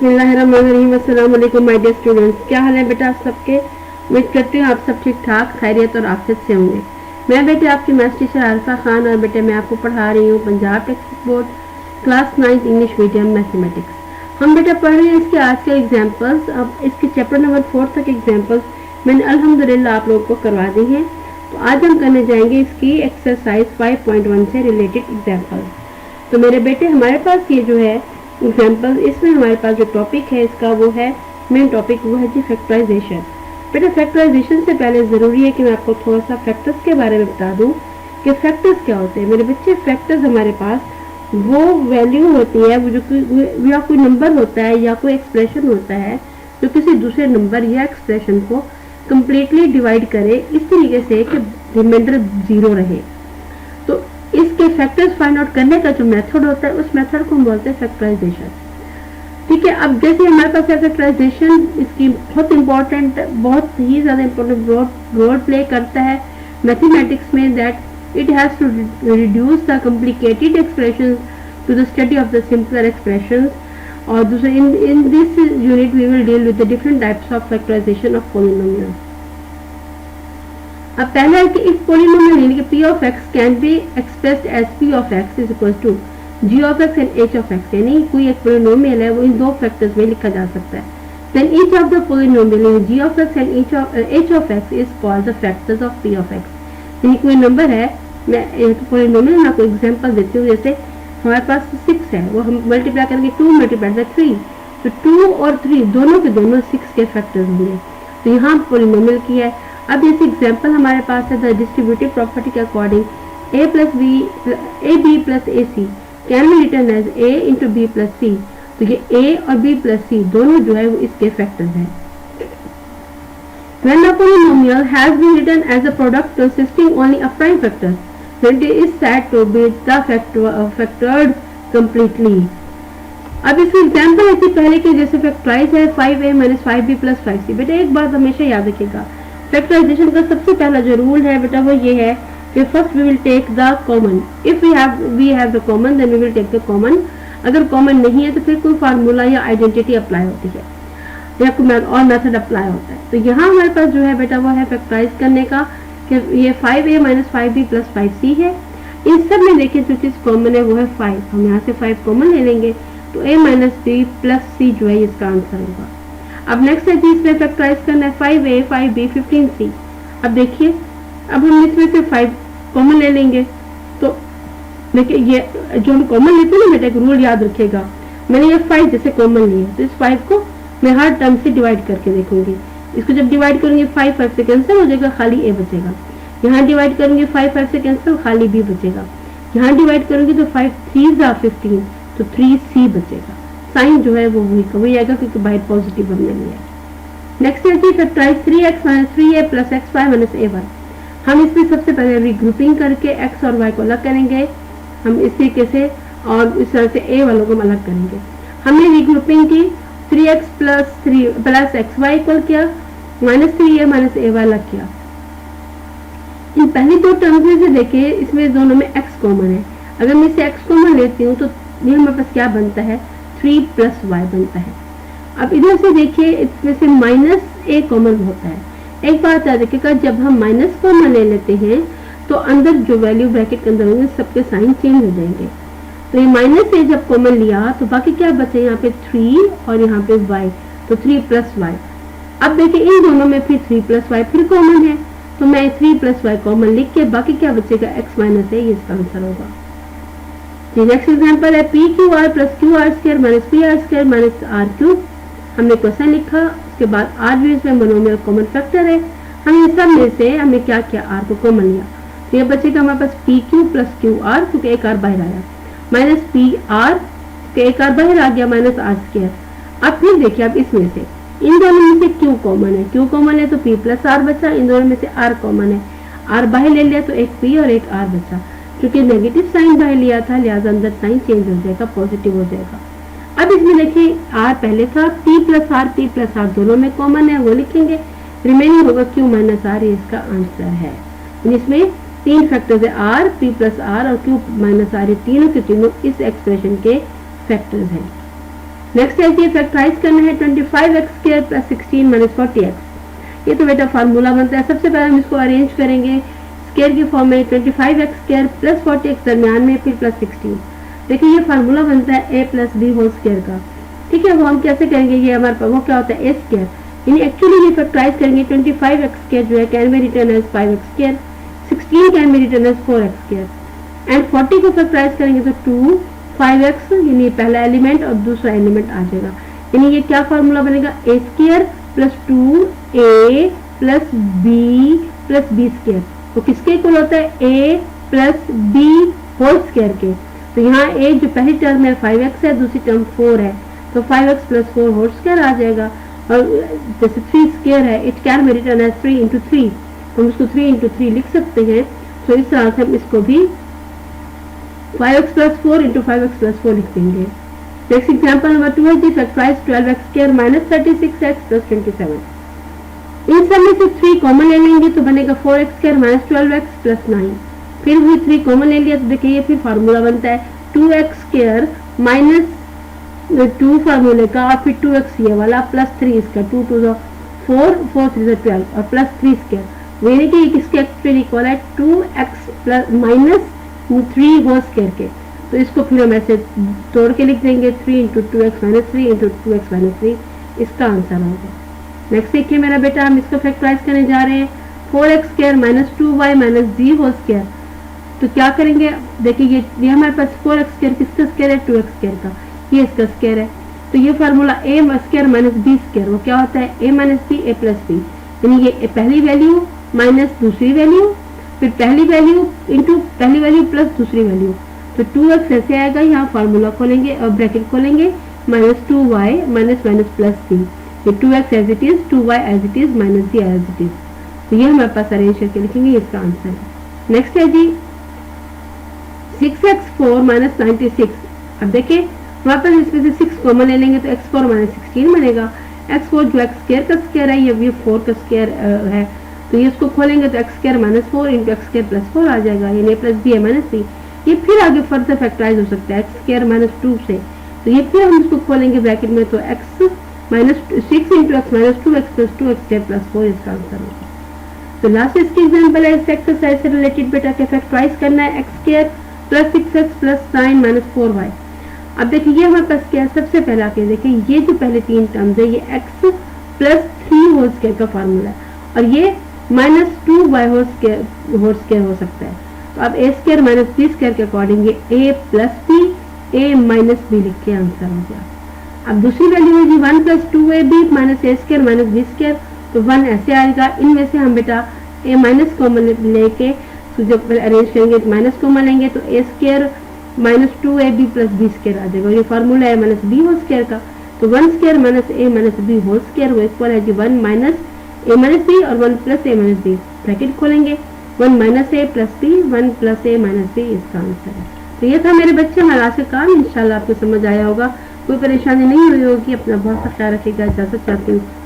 बिस्मिल्लाहिर्रहमानिर्रहीम। अस्सलाम वालेकुम माय डियर स्टूडेंट्स, क्या हाल है बेटा आप सबके। उम्मीद करती हूँ आप सब ठीक ठाक खैरियत और आफियत से होंगे। मैं बेटे आपकी मैथ्स टीचर आरिफा खान और बेटे मैं आपको पढ़ा रही हूँ Punjab text board class 9 English medium mathematics. हम बेटा पढ़ रहे हैं इसके आज के एग्जाम्पल्स। अब इसके चैप्टर नंबर 4 तक एग्जाम्पल्स मैंने अल्हम्दुलिल्लाह आप लोगों को करवा दी हैं। तो आज हम करने जाएंगे इसकी एक्सरसाइज 5.1 से रिलेटेड एग्जाम्पल्स। तो मेरे बेटे हमारे पास ये जो है एग्जाम्पल, इसमें हमारे पास जो टॉपिक है इसका वो है मेन टॉपिक, वो है जी फैक्टराइजेशन। बेटा फैक्टराइजेशन से पहले ज़रूरी है कि मैं आपको थोड़ा सा फैक्टर्स के बारे में बता दूं कि फैक्टर्स क्या होते हैं। मेरे बच्चे फैक्टर्स हमारे पास वो वैल्यू होती है, वो जो या कोई नंबर होता है या कोई एक्सप्रेशन होता है जो किसी दूसरे नंबर या एक्सप्रेशन को कम्प्लीटली डिवाइड करे इस तरीके से कि रिमाइंडर 0 रहे। तो इसके फैक्टर्स फाइंड आउट करने का जो मेथड होता है उस मेथड को हम बोलते हैं फैक्टराइजेशन। ठीक है, अब जैसे हमारे पास फैक्टराइजेशन इसकी बहुत इंपॉर्टेंट, बहुत ही ज़्यादा इंपॉर्टेंट रोल प्ले करता है मैथमेटिक्स में, that it has to reduce the complicated expressions to the study of the simpler expressions. और दूसरे in this unit we will deal with the different types of factorisation of polynomials. अब पहला है कि if polynomial यानी कि p of x can be expressed as p of x is equal to g of x and h of x, यानी कोई एक polynomial है वो इन दो फैक्टर्स में लिखा जा सकता है। Then each of the polynomial g of x and h of x is called the factors of p of x। यानी कोई नंबर है, मैं एक पॉलिनोमियल में आपको एग्जांपल देती हूँ। जैसे हमारे पास 6 है, वो हम मल्टीप्लाई करेंगे 2 मल्टीप्लाई बाय 3, तो 2 और 3 दोनों के दोनों 6 के फैक्टर्स होंगे। तो यहाँ पॉलिनोमियल की है। अब जैसे एग्जांपल हमारे पास है द डिस्ट्रीब्यूटिव प्रॉपर्टी के according a b plus a c can be written as a into b plus c. तो ये a और b प्लस सी दोनों जो है वो इसके फैक्टर्स हैं। When a polynomial has been written as a product consisting only of prime factors, then it is said to be the factored completely. अब इसमें एग्जाम्पल है पहले के जैसे फैक्टराइज है 5a minus 5b plus 5c। बेटा एक बात हमेशा याद रखिएगा, फैक्टराइजेशन का सबसे पहला जो रूल है बेटा वो ये है कि first we will take the common. If we have the common then we will take the common. अगर कॉमन नहीं है तो फिर कोई फार्मूला या आइडेंटिटी अप्लाई होती है या कोई और मेथड अप्लाई होता है। तो यहाँ हमारे पास जो है बेटा वो है फैक्टराइज करने का कि ये 5a minus 5b plus 5c है। इन सब में देखिए जो चीज़ कॉमन है वो है 5, हम यहाँ से 5 कॉमन ले लेंगे तो a minus b plus c जो है इसका आंसर होगा। अब नेक्स्ट है जी इसमें फैक्टराइज करना है 5a 5b 15c। अब देखिए अब हम इसमें से 5 कॉमन ले लेंगे। तो देखिए ये जो हम कॉमन लेते हैं ना बेटा, एक रूल याद रखिएगा, मैंने ये 5 जैसे कॉमन लिए तो इस 5 को मैं हर टर्म से डिवाइड करके देखूंगी। इसको जब डिवाइड करेंगे 5 5 से कैंसिल हो जाएगा, खाली a बचेगा। यहाँ डिवाइड करेंगे 5 5 से कैंसिल, खाली b बचेगा। यहाँ डिवाइड करेंगे तो 5 3 15 तो 3c बचेगा। साइन जो है वो वही आएगा क्योंकि बाय पॉजिटिव हमने लिया है। नेक्स्ट है जी factorise 3x minus 3a plus x5 minus a1। हम इसमें सबसे पहले रीग्रुपिंग करके x और y को अलग करेंगे हम इस तरीके से, और इस तरह से a वालों को हम अलग करेंगे। हमने रीग्रुपिंग की 3x प्लस xy इक्वल किया, माइनस 3a माइनस a अलग किया। इन पहली दो टर्म्स में से देखिए इसमें दोनों में x कॉमन है। अगर मैं इसे x कॉमन लेती हूँ तो ये हमारे पास क्या बनता है 3 प्लस y बनता है। अब इधर से देखिए इसमें से माइनस a कॉमन होता है। एक बात याद रखिएगा, जब हम माइनस कॉमन ले लेते हैं तो अंदर जो वैल्यू ब्रैकेट के अंदर होंगे सबके साइन चेंज हो जाएंगे। तो ये माइनस a जब कॉमन लिया तो बाकी क्या बचे यहाँ पे 3 और यहाँ पे y, तो 3 प्लस y। अब देखिए इन दोनों में फिर 3 प्लस y फिर कॉमन है, तो मैं 3 प्लस y कॉमन लिख के बाकी क्या बचेगा x माइनस a, ये इसका आंसर होगा। नेक्स्ट एग्जांपल है P Q R plus Q R square minus P R square minus R cube. हमने क्वेश्चन लिखा, उसके बाद आर भी इसमें मोनोमियल कॉमन फैक्टर है। हम इन सब में से हमने क्या किया, आर को कॉमन लिया, तो ये बचेगा हमारे पास p q plus Q r क्योंकि एक आर बाहर आया, माइनस पी आर के एक आर बाहर आ गया माइनस आर स्क्वायर। अब फिर देखिए अब इसमें से इन दोनों में से क्यू कॉमन है, क्यू कॉमन है तो पी प्लस आर बचा। इन दोनों में से आर कॉमन है, आर बाहर ले लिया तो एक पी और एक आर बचा। क्योंकि नेगेटिव साइन बाहर लिया था लिहाजा अंदर साइन चेंज हो जाएगा, पॉजिटिव हो जाएगा। अब इसमें देखिए आर पहले था, पी प्लस आर दोनों में कॉमन है वो लिखेंगे, रिमेनिंग होगा क्यू माइनस आर, ये इसका आंसर है। इसमें 3 फैक्टर्स है, आर पी प्लस आर और क्यू माइनस आर, ये तीनों के तीनों इस एक्सप्रेशन के फैक्टर्स हैं। नेक्स्ट है जी फैक्टराइज करना है 25x² प्लस 16 माइनस 40x। ये तो बेटा फार्मूला बनता है। सबसे पहले हम इसको अरेंज करेंगे स्क्वायर की फॉर्म में 25x² प्लस 40x दरमियान में फिर प्लस 16। देखिए ये फार्मूला बनता है a plus B whole square का। ठीक है, वो हम कैसे करेंगे, ये हमारे पास वो क्या होता है a स्क्वायर, यानी एक्चुअली ये फैक्टराइज करेंगे 25x² जो है can be written as 5x², 16 can be written as 4x² and 40 को फैक्टराइज करेंगे तो 2 5x यानी पहला एलिमेंट और दूसरा एलिमेंट आ जाएगा। यानी ये क्या फार्मूला बनेगा a² plus 2a plus b plus b square. तो किसके इक्वल होता है a plus b whole square के। तो यहाँ a जो पहली टर्म है 5x है, दूसरी टर्म 4 है, तो 5x प्लस 4 होल स्क्वायर आ जाएगा। और जैसे 3 स्क्वायर है it can be written as 3 into 3, हम उसको 3 इंटू 3 लिख सकते हैं। तो इस तरह से हम इसको भी 5x plus 4 into 5x plus 4 लिख देंगे। नेक्स्ट एग्जाम्पल नंबर 2 है जी factorise 12x² minus 36x plus 27। इन सब में से 3 कॉमन ले लेंगे तो बनेगा 4x² माइनस 12x प्लस 9। फिर भी 3 कॉमन ले लिया तो देखिए फिर फार्मूला बनता है 2x² माइनस 2 फार्मूले का और फिर 2x ये वाला प्लस 3 इसका 2 टू 4 4 3 12 और प्लस 3 स्क्वायर। यानी कि किसके एक्चुअली इक्वल है 2x plus minus 3 whole square के। तो इसको फिर हम ऐसे तोड़ के लिख देंगे 3 into 2x minus 3 into 2x minus 3, इसका आंसर होगा। नेक्स्ट देखिए मेरा बेटा, हम इसको फैक्टराइज करने जा रहे हैं 4x² minus 2y minus d whole square. तो क्या करेंगे, देखिए ये हमारे पास 4x² किसका स्क्वायर है 2x² का, ये इसका स्क्वायर है। तो ये formula a² minus b square वो क्या होता है a minus b a plus b, यानी ये पहली वैल्यू माइनस दूसरी वैल्यू फिर पहली वैल्यू इंटू पहली वैल्यू प्लस दूसरी वैल्यू। तो 2x ऐसे आएगा, यहाँ फार्मूला खोलेंगे और ब्रैकेट खोलेंगे minus 2y minus minus plus c, ये 2x as it is 2y as it is minus c as it is. तो ये हमारे पास अरेंज करके लिखेंगे, इसका आंसर है। नेक्स्ट है जी 6x4 माइनस 96। अब देखिए हमारे पास इसमें से 6 कॉमन ले लेंगे तो x4 माइनस 16 बनेगा। x4 जो x² का स्क्वायर है ये 4 का स्क्वायर है, तो ये इसको खोलेंगे तो x² minus 4 into x² plus 4 आ जाएगा, यानी प्लस b है माइनस c। ये फिर आगे फर्दर फैक्टराइज हो सकता है x² माइनस 2 से, तो ये फिर हम इसको खोलेंगे ब्रैकेट में तो x minus 6 into x minus 2x plus 2x² plus 4 इसका आंसर होगा। तो लास्ट इसकी एग्जाम्पल है इस एक्सरसाइज से रिलेटेड बेटा के फैक्टराइज करना है x² plus 6x plus 9 minus 4y। अब देखिए ये हमारे पास क्या है, सबसे पहला के देखिए ये जो पहले 3 टर्म्स है ये x प्लस 3 होल स्क्वायर का फार्मूला है और ये माइनस 2y होल स्क्वायर हो सकता है। तो अब a² माइनस b स्क्वायर के अकॉर्डिंग ये a plus b a minus b लिख के आंसर हो गया। अब दूसरी वैल्यू है जी 1 plus 2ab minus a² minus b square, तो 1 ऐसे आएगा। इनमें से हम बेटा a माइनस कॉमन लेके तो जब अरेंज करेंगे तो माइनस कॉमन लेंगे तो a² minus 2ab plus b square आ जाएगा। ये फार्मूला है माइनस b होल स्क्वायर का, तो 1² minus a minus b whole square वो इक्वल है जी 1 माइनस a माइनस b और 1 plus a minus b। Bracket खोलेंगे 1 minus a plus b 1 plus a minus b इसका आंसर है। तो ये था मेरे बच्चे हमारा आज का काम, इंशाल्लाह आपको समझ आया होगा, कोई परेशानी नहीं हुई होगी। अपना बहुत सा ख्याल रखिएगा, इजाजत चाहती हूँ।